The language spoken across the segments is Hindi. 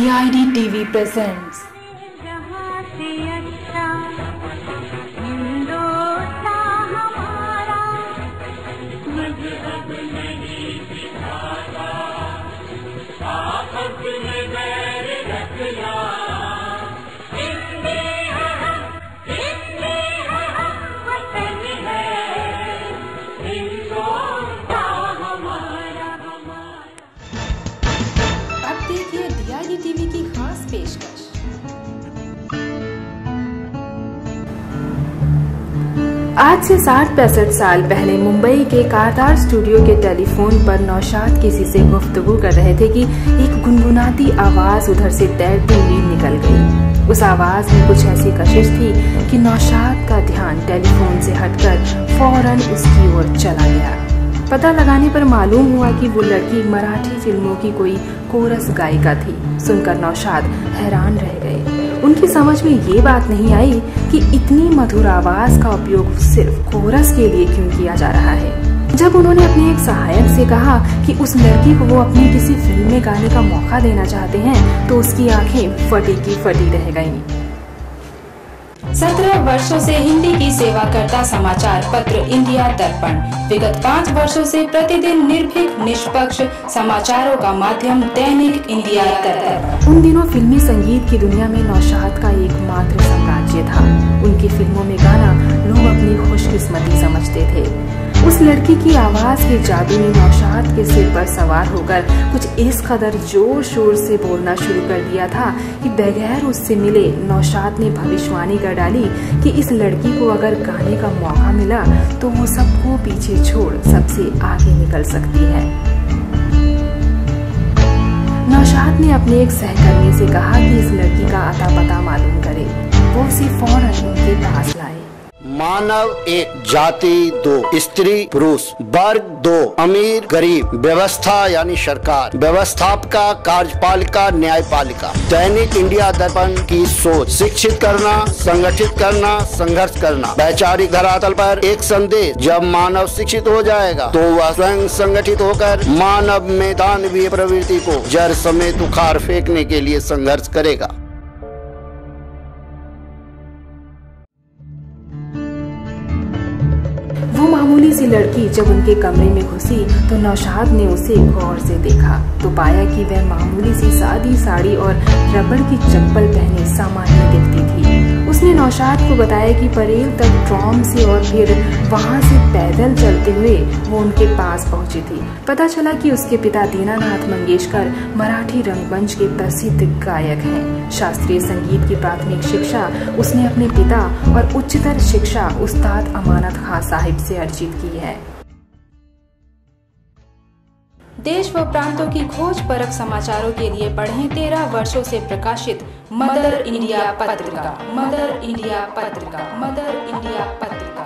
DID TV presents DID TV की खास पेशकश। आज से 60-65 साल पहले मुंबई के कारदार स्टूडियो के टेलीफोन पर नौशाद किसी से गुफ्तगू कर रहे थे कि एक गुनगुनाती आवाज उधर से तैरती हुई निकल गई। उस आवाज में कुछ ऐसी कशिश थी कि नौशाद का ध्यान टेलीफोन से हटकर फौरन उसकी ओर चला गया। पता लगाने पर मालूम हुआ कि वो लड़की मराठी फिल्मों की कोई कोरस गायिका थी। सुनकर नौशाद हैरान रह गए। उनकी समझ में ये बात नहीं आई कि इतनी मधुर आवाज का उपयोग सिर्फ कोरस के लिए क्यों किया जा रहा है। जब उन्होंने अपने एक सहायक से कहा कि उस लड़की को वो अपनी किसी फिल्म में गाने का मौका देना चाहते हैं, तो उसकी आंखें फटी की फटी रह गईं। 17 वर्षों से हिंदी की सेवा करता समाचार पत्र इंडिया दर्पण विगत 5 वर्षों से प्रतिदिन निर्भीक निष्पक्ष समाचारों का माध्यम दैनिक इंडिया दर्पण। उन दिनों फिल्मी संगीत की दुनिया में नौशाद का एकमात्र साम्राज्य था। उनकी फिल्मों में गाना लोग अपनी खुशकिस्मती समझते थे। उस लड़की की आवाज के जादू ने नौशाद के सिर पर सवार होकर कुछ इस कदर जोर शोर से बोलना शुरू कर दिया था कि बगैर उससे मिले नौशाद ने भविष्यवाणी कर डाली कि इस लड़की को अगर गाने का मौका मिला तो वो सबको पीछे छोड़ सबसे आगे निकल सकती है। नौशाद ने अपने एक सहकर्मी से कहा कि इस लड़की का अता पता मालूम करे। वो उसे फौरन उनके पास लाए। मानव एक, जाति 2, स्त्री पुरुष, वर्ग 2, अमीर गरीब, व्यवस्था यानी सरकार, व्यवस्थापिका, कार्यपालिका, न्यायपालिका। दैनिक इंडिया दर्पण की सोच शिक्षित करना, संगठित करना, संघर्ष करना। वैचारिक धरातल पर एक संदेश, जब मानव शिक्षित हो जाएगा तो वह स्वयं संगठित होकर मानव में दानवीय प्रवृत्ति को जड़ समेत उखाड़ फेंकने के लिए संघर्ष करेगा। वो मामूली सी लड़की जब उनके कमरे में घुसी तो नौशाद ने उसे गौर से देखा तो पाया कि वह मामूली सी सादी साड़ी और रबड़ की चप्पल पहने सामान्य दिखती थी। उसने नौशाद को बताया कि परेल तक ट्रॉम से और फिर वहां से पैदल चलते हुए वो उनके पास पहुंची थी। पता चला कि उसके पिता दीनानाथ मंगेशकर मराठी रंगमंच के प्रसिद्ध गायक हैं। शास्त्रीय संगीत की प्राथमिक शिक्षा उसने अपने पिता और उच्चतर शिक्षा उस्ताद अमानत खां साहिब से अर्जित की है। देश व प्रांतों की खोज परख समाचारों के लिए पढ़ें 13 वर्षों से प्रकाशित मदर इंडिया पत्रिका। मदर इंडिया पत्रिका। मदर इंडिया पत्रिका।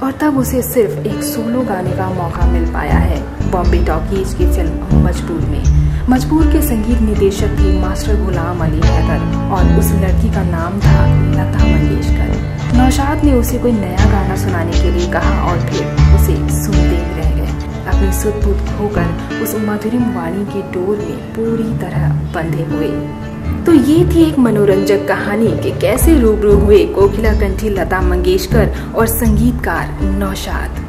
और तब उसे सिर्फ एक सोलो गाने का मौका मिल पाया है बॉम्बे टॉकीज की फिल्म मजबूर में। मजबूर के संगीत निदेशक थे मास्टर गुलाम अली हैदर और उस लड़की का नाम था लता मंगेशकर। नौशाद ने उसे कोई नया गाना सुनाने के लिए कहा और फिर उसे सुनते ही रह गए, अपनी सुध-बुध खोकर उस मधुरिम वाणी की डोर में पूरी तरह बंधे हुए। तो ये थी एक मनोरंजक कहानी कि कैसे रूबरू हुए कोकिला कंठी लता मंगेशकर और संगीतकार नौशाद।